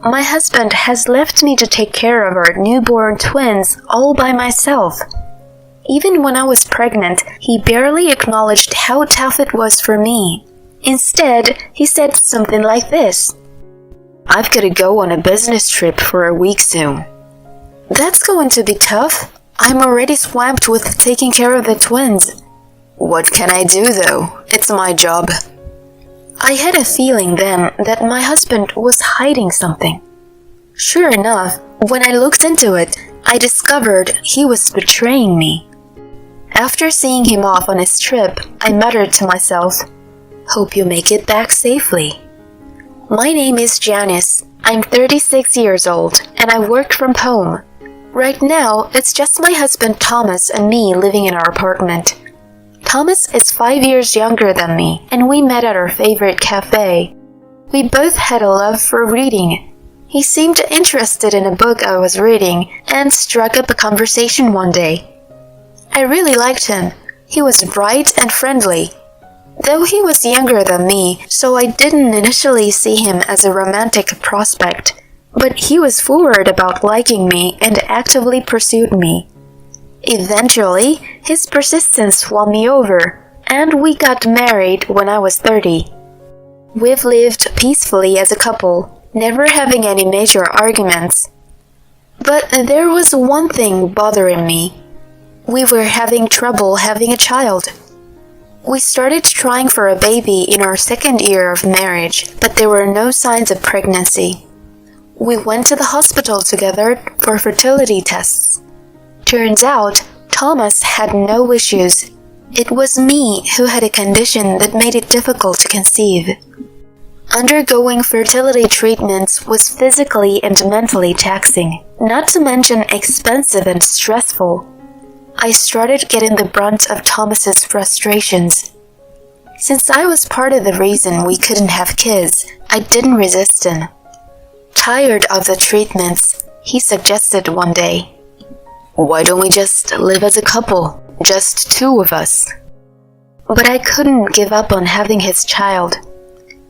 my husband has left me to take care of our newborn twins all by myself. Even when I was pregnant, he barely acknowledged how tough it was for me. Instead, he said something like this: "I've got to go on a business trip for a week soon." That's going to be tough. I'm already swamped with taking care of the twins. What can I do though? It's my job. I had a feeling then that my husband was hiding something. Sure enough, when I looked into it, I discovered he was betraying me. After seeing him off on his trip, I muttered to myself, "Hope you make it back safely." My name is Janice. I'm 36 years old, and I work from home. Right now, it's just my husband Thomas and me living in our apartment. Thomas is 5 years younger than me, and we met at our favorite cafe. We both had a love for reading. He seemed interested in a book I was reading and struck up a conversation one day. I really liked him. He was bright and friendly. Though he was younger than me, so I didn't initially see him as a romantic prospect, but he was forward about liking me and actively pursued me. Eventually, his persistence won me over, and we got married when I was 30. We've lived peacefully as a couple, never having any major arguments. But there was one thing bothering me. We were having trouble having a child. We started trying for a baby in our second year of marriage, but there were no signs of pregnancy. We went to the hospital together for fertility tests. Turns out, Thomas had no issues. It was me who had a condition that made it difficult to conceive. Undergoing fertility treatments was physically and mentally taxing, not to mention expensive and stressful. I started getting the brunt of Thomas's frustrations. Since I was part of the reason we couldn't have kids, I didn't resist him. Tired of the treatments, he suggested one day, "Why don't we just live as a couple, just two of us?" But I couldn't give up on having his child.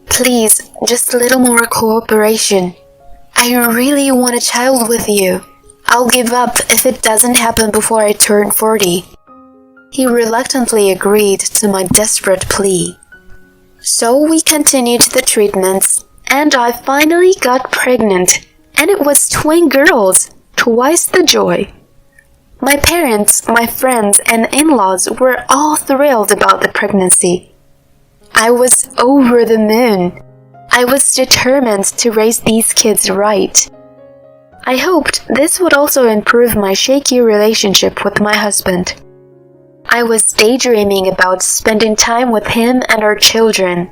"Please, just a little more cooperation. I really want a child with you. I'll give up if it doesn't happen before I turn 40. He reluctantly agreed to my desperate plea. So we continued the treatments, and I finally got pregnant, and it was twin girls, twice the joy. My parents, my friends, and in-laws were all thrilled about the pregnancy. I was over the moon. I was determined to raise these kids right. I hoped this would also improve my shaky relationship with my husband. I was daydreaming about spending time with him and our children.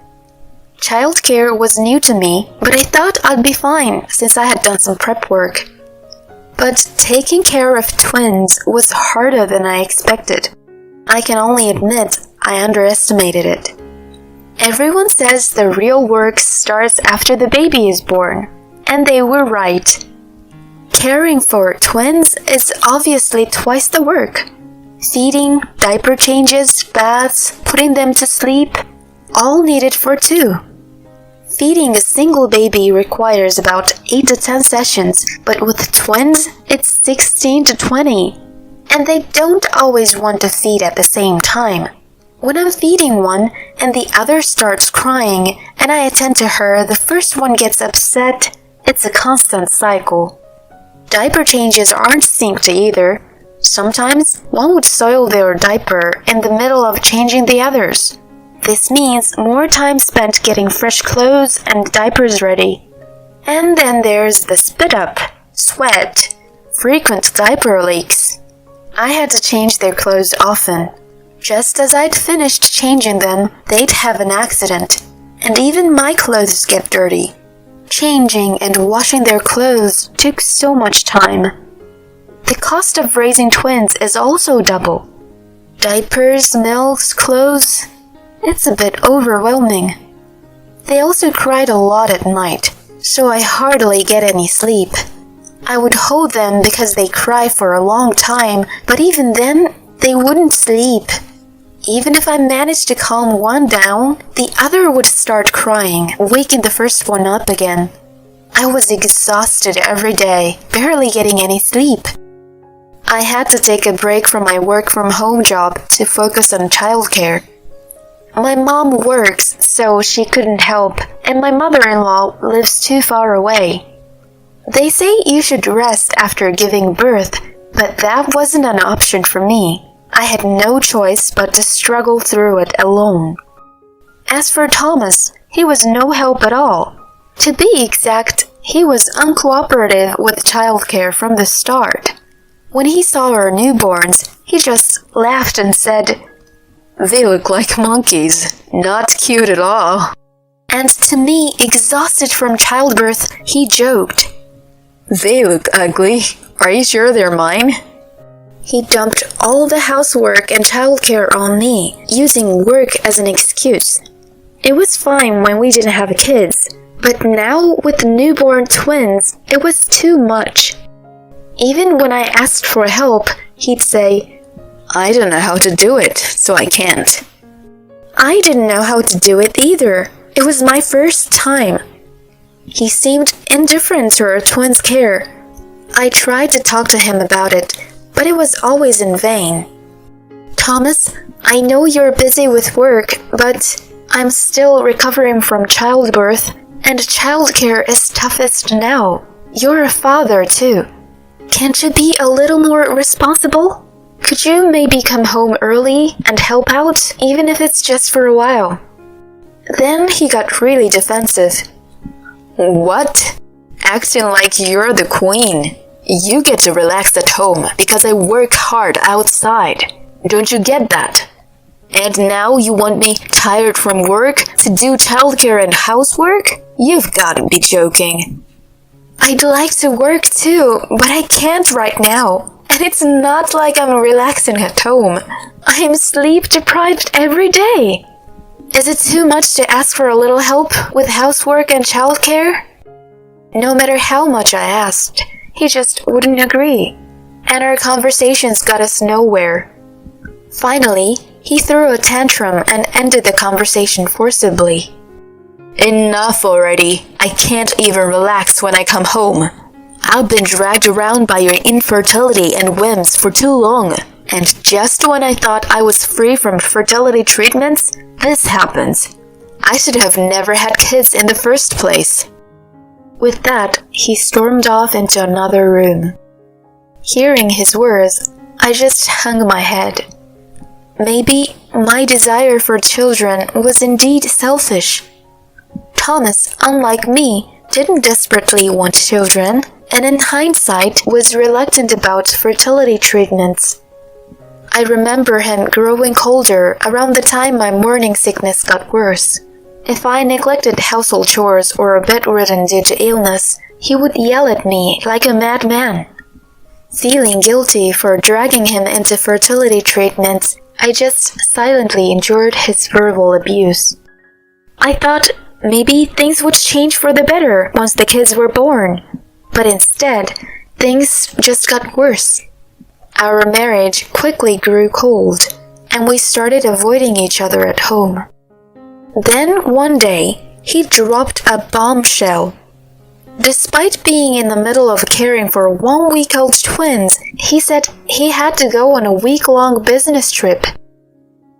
Childcare was new to me, but I thought I'd be fine since I had done some prep work. But taking care of twins was harder than I expected. I can only admit I underestimated it. Everyone says the real work starts after the baby is born, and they were right. Caring for twins is obviously twice the work. Feeding, diaper changes, baths, putting them to sleep, all needed for two. Feeding a single baby requires about 8 to 10 sessions, but with twins, it's 16 to 20. And they don't always want to feed at the same time. When I'm feeding one and the other starts crying and I attend to her, the first one gets upset. It's a constant cycle. Diaper changes aren't synced either. Sometimes one would soil their diaper in the middle of changing the others. This means more time spent getting fresh clothes and diapers ready. And then there's the spit up, sweat, frequent diaper leaks. I had to change their clothes often. Just as I'd finished changing them, they'd have an accident, and even my clothes get dirty. Changing and washing their clothes took so much time. The cost of raising twins is also double. Diapers, milks, clothes. It's a bit overwhelming. They also cried a lot at night, so I hardly get any sleep. I would hold them because they cry for a long time, but even then, they wouldn't sleep. Even if I managed to calm one down, the other would start crying, waking the first one up again. I was exhausted every day, barely getting any sleep. I had to take a break from my work-from-home job to focus on childcare. My mom works, so she couldn't help, and my mother-in-law lives too far away. They say you should rest after giving birth, but that wasn't an option for me. I had no choice but to struggle through it alone. As for Thomas, he was no help at all. To be exact, he was uncooperative with childcare from the start. When he saw our newborns, he just laughed and said, "They look like monkeys, not cute at all." And to me, exhausted from childbirth, he joked, "They look ugly. Are you sure they're mine?" He dumped all the housework and childcare on me, using work as an excuse. It was fine when we didn't have kids, but now with newborn twins, it was too much. Even when I asked for help, he'd say, "I don't know how to do it, so I can't." I didn't know how to do it either. It was my first time. He seemed indifferent to our twins' care. I tried to talk to him about it, but it was always in vain. "Thomas, I know you're busy with work, but I'm still recovering from childbirth, and childcare is toughest now. You're a father, too. Can't you be a little more responsible? Could you maybe come home early and help out, even if it's just for a while?" Then he got really defensive. "What? Acting like you're the queen. You get to relax at home because I work hard outside. Don't you get that? And now you want me tired from work to do childcare and housework? You've got to be joking." "I'd like to work too, but I can't right now. And it's not like I'm relaxing at home. I'm sleep deprived every day. Is it too much to ask for a little help with housework and childcare?" No matter how much I asked, he just wouldn't agree, and our conversations got us nowhere. Finally, he threw a tantrum and ended the conversation forcibly. "Enough already. I can't even relax when I come home. I've been dragged around by your infertility and whims for too long, and just when I thought I was free from fertility treatments, this happens. I should have never had kids in the first place." With that, he stormed off into another room. Hearing his words, I just hung my head. Maybe my desire for children was indeed selfish. Thomas, unlike me, didn't desperately want children, and in hindsight was reluctant about fertility treatments. I remember him growing colder around the time my morning sickness got worse. If I neglected household chores or were bedridden due to illness, he would yell at me like a madman. Feeling guilty for dragging him into fertility treatments, I just silently endured his verbal abuse. I thought maybe things would change for the better once the kids were born, but instead, things just got worse. Our marriage quickly grew cold, and we started avoiding each other at home. Then one day, he dropped a bombshell. Despite being in the middle of caring for 1-week-old twins, he said he had to go on a week-long business trip.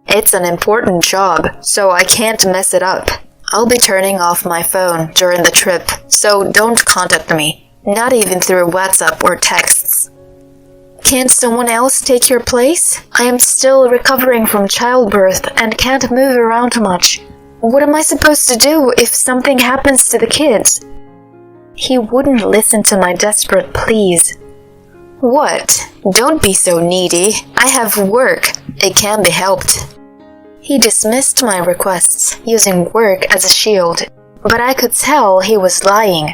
"It's an important job, so I can't mess it up. I'll be turning off my phone during the trip, so don't contact me, not even through WhatsApp or texts." "Can't someone else take your place? I am still recovering from childbirth and can't move around much. What am I supposed to do if something happens to the kids?" He wouldn't listen to my desperate pleas. "What? Don't be so needy. I have work. It can be helped." He dismissed my requests, using work as a shield, but I could tell he was lying.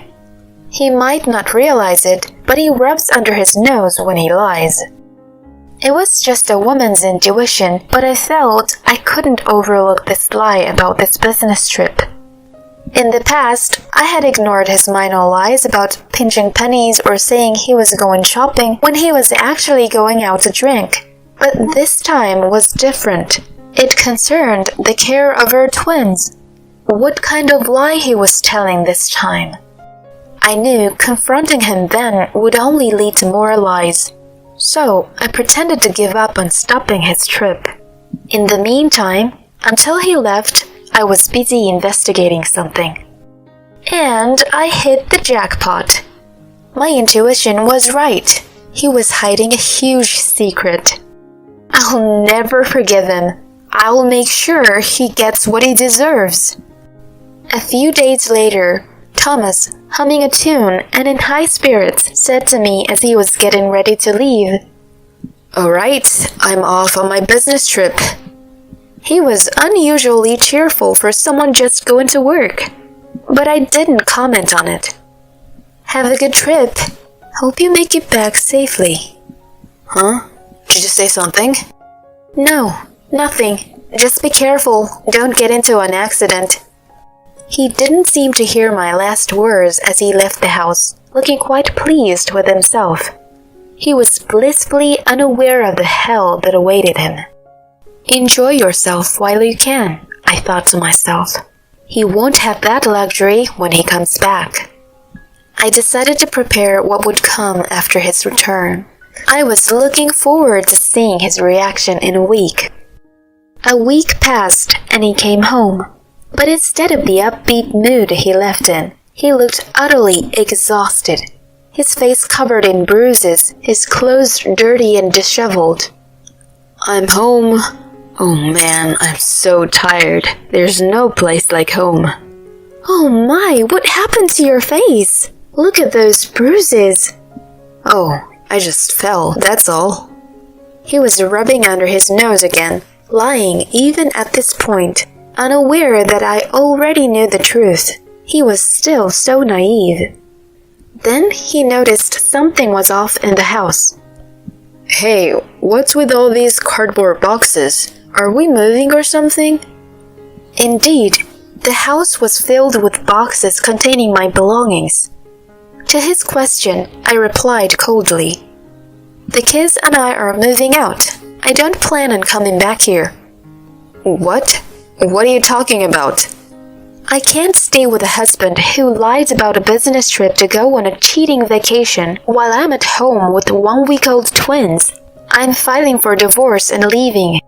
He might not realize it, but he rubs under his nose when he lies. It was just a woman's intuition, but I felt I couldn't overlook this lie about this business trip. In the past, I had ignored his minor lies about pinching pennies or saying he was going shopping when he was actually going out to drink. But this time was different. It concerned the care of our twins. What kind of lie he was telling this time? I knew confronting him then would only lead to more lies, so I pretended to give up on stopping his trip. In the meantime, until he left, I was busy investigating something. And I hit the jackpot. My intuition was right. He was hiding a huge secret. I'll never forgive him. I'll make sure he gets what he deserves. A few days later, Thomas, humming a tune and in high spirits, said to me as he was getting ready to leave, "All right, I'm off on my business trip." He was unusually cheerful for someone just going to work, but I didn't comment on it. "Have a good trip. Hope you make it back safely." Huh? Did you say something? No, nothing. Just be careful. Don't get into an accident. He didn't seem to hear my last words as he left the house, looking quite pleased with himself. He was blissfully unaware of the hell that awaited him. Enjoy yourself while you can, I thought to myself. He won't have that luxury when he comes back. I decided to prepare what would come after his return. I was looking forward to seeing his reaction in a week. A week passed and he came home. But instead of the upbeat mood he left in, he looked utterly exhausted. His face covered in bruises, his clothes dirty and disheveled. "I'm home. Oh man, I'm so tired. There's no place like home." "Oh my, what happened to your face? Look at those bruises." "Oh, I just fell, that's all." He was rubbing under his nose again, lying even at this point, unaware that I already knew the truth. He was still so naive. Then he noticed something was off in the house. "Hey, what's with all these cardboard boxes? Are we moving or something?" Indeed, the house was filled with boxes containing my belongings. To his question, I replied coldly, "The kids and I are moving out. I don't plan on coming back here." "What? What are you talking about?" "I can't stay with a husband who lied about a business trip to go on a cheating vacation while I'm at home with 1-week-old twins. I'm filing for divorce and leaving."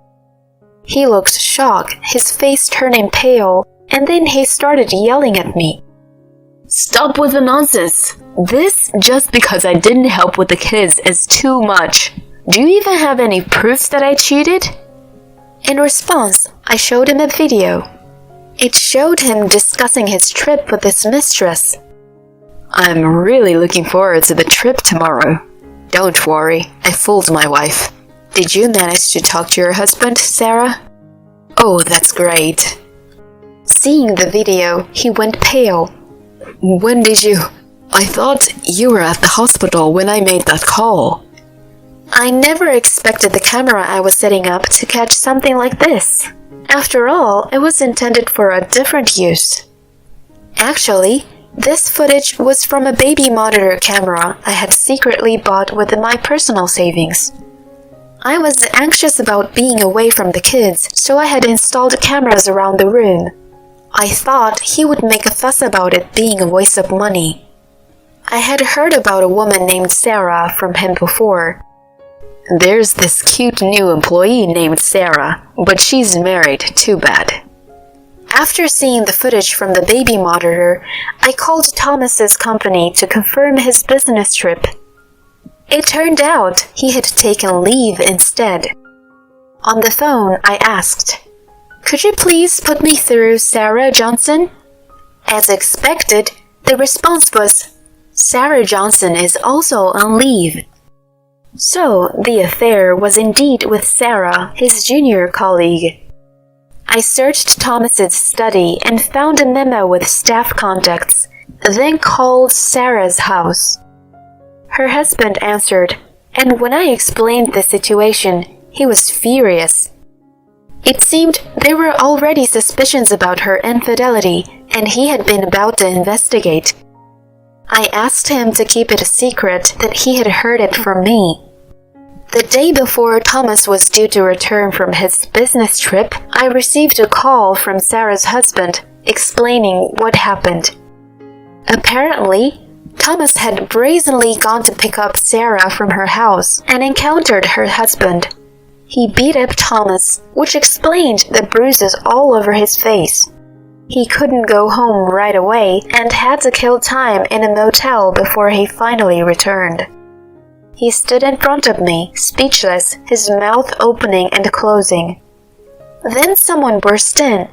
He looked shocked, his face turning pale, and then he started yelling at me. "Stop with the nonsense. This just because I didn't help with the kids is too much. Do you even have any proofs that I cheated?" In response, I showed him a video. It showed him discussing his trip with his mistress. "I'm really looking forward to the trip tomorrow." "Don't worry, I fooled my wife." "Did you manage to talk to your husband, Sarah?" "Oh, that's great." Seeing the video, he went pale. "When did you? I thought you were at the hospital when I made that call." I never expected the camera I was setting up to catch something like this. After all, it was intended for a different use. Actually, this footage was from a baby monitor camera I had secretly bought with my personal savings. I was anxious about being away from the kids, so I had installed cameras around the room. I thought he would make a fuss about it being a waste of money. I had heard about a woman named Sarah from him before. "There's this cute new employee named Sarah, but she's married, too bad." After seeing the footage from the baby monitor, I called Thomas's company to confirm his business trip. It turned out he had taken leave instead. On the phone, I asked, "Could you please put me through Sarah Johnson?" As expected, the response was, "Sarah Johnson is also on leave." So, the affair was indeed with Sarah, his junior colleague. I searched Thomas's study and found a memo with staff contacts, then called Sarah's house. Her husband answered, and when I explained the situation, he was furious. It seemed there were already suspicions about her infidelity, and he had been about to investigate. I asked him to keep it a secret that he had heard it from me. The day before Thomas was due to return from his business trip, I received a call from Sarah's husband explaining what happened. Apparently, Thomas had brazenly gone to pick up Sarah from her house and encountered her husband. He beat up Thomas, which explained the bruises all over his face. He couldn't go home right away and had to kill time in a motel before he finally returned. He stood in front of me, speechless, his mouth opening and closing. Then someone burst in.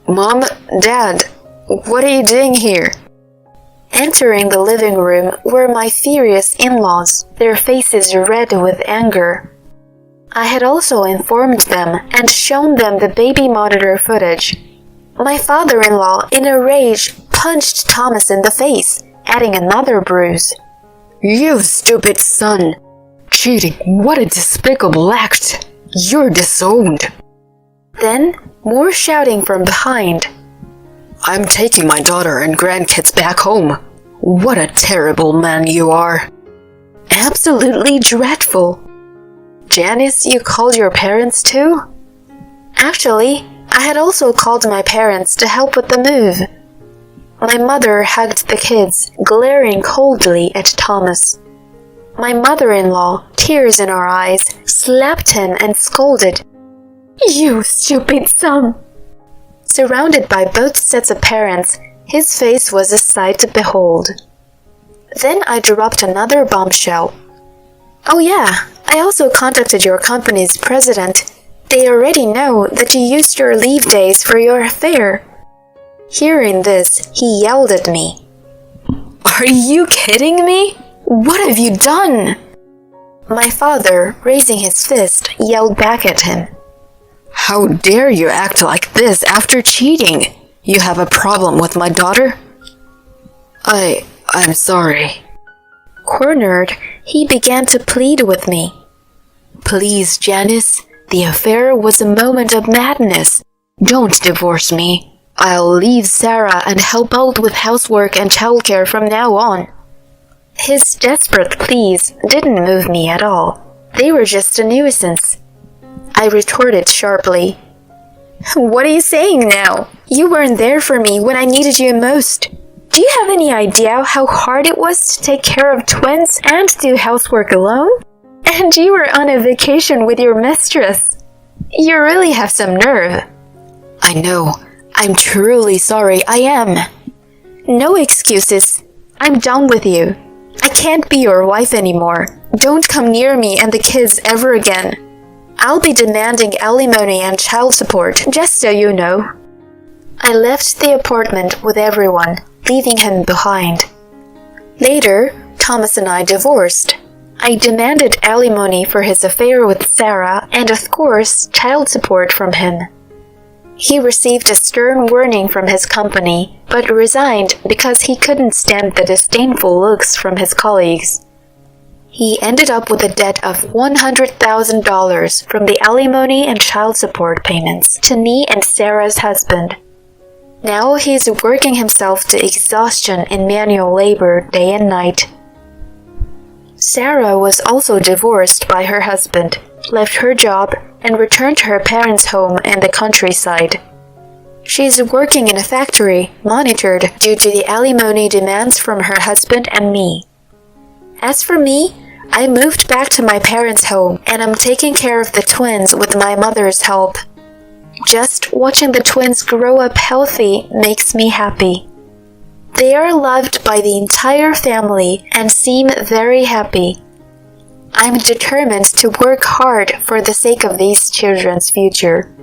Mom, Dad, what are you doing here? Entering the living room were my furious in-laws, their faces red with anger. I had also informed them and shown them the baby monitor footage. My father-in-law, in a rage, punched Thomas in the face, adding another bruise. You stupid son! Cheating, what a despicable act! You're disowned! Then, more shouting from behind. I'm taking my daughter and grandkids back home. What a terrible man you are. Absolutely dreadful. Janice, you called your parents too? Actually, I had also called my parents to help with the move. My mother hugged the kids, glaring coldly at Thomas. My mother-in-law, tears in her eyes, slapped him and scolded. You stupid son! Surrounded by both sets of parents, his face was a sight to behold. Then I dropped another bombshell. Oh yeah, I also contacted your company's president. They already know that you used your leave days for your affair. Hearing this, he yelled at me. Are you kidding me? What have you done? My father, raising his fist, yelled back at him. How dare you act like this after cheating? You have a problem with my daughter? I'm sorry. Cornered, he began to plead with me. Please, Janice, the affair was a moment of madness. Don't divorce me. I'll leave Sarah and help out with housework and childcare from now on. His desperate pleas didn't move me at all. They were just a nuisance. I retorted sharply. What are you saying now? You weren't there for me when I needed you most. Do you have any idea how hard it was to take care of twins and do housework alone? And you were on a vacation with your mistress. You really have some nerve. I know. I'm truly sorry, I am. No excuses. I'm done with you. I can't be your wife anymore. Don't come near me and the kids ever again. I'll be demanding alimony and child support, just so you know. I left the apartment with everyone, leaving him behind. Later, Thomas and I divorced. I demanded alimony for his affair with Sarah and, of course, child support from him. He received a stern warning from his company, but resigned because he couldn't stand the disdainful looks from his colleagues. He ended up with a debt of $100,000 from the alimony and child support payments to me and Sarah's husband. Now he's working himself to exhaustion in manual labor day and night. Sarah was also divorced by her husband, left her job, and returned to her parents' home in the countryside. She's working in a factory, monitored due to the alimony demands from her husband and me. As for me, I moved back to my parents' home and I'm taking care of the twins with my mother's help. Just watching the twins grow up healthy makes me happy. They are loved by the entire family and seem very happy. I'm determined to work hard for the sake of these children's future.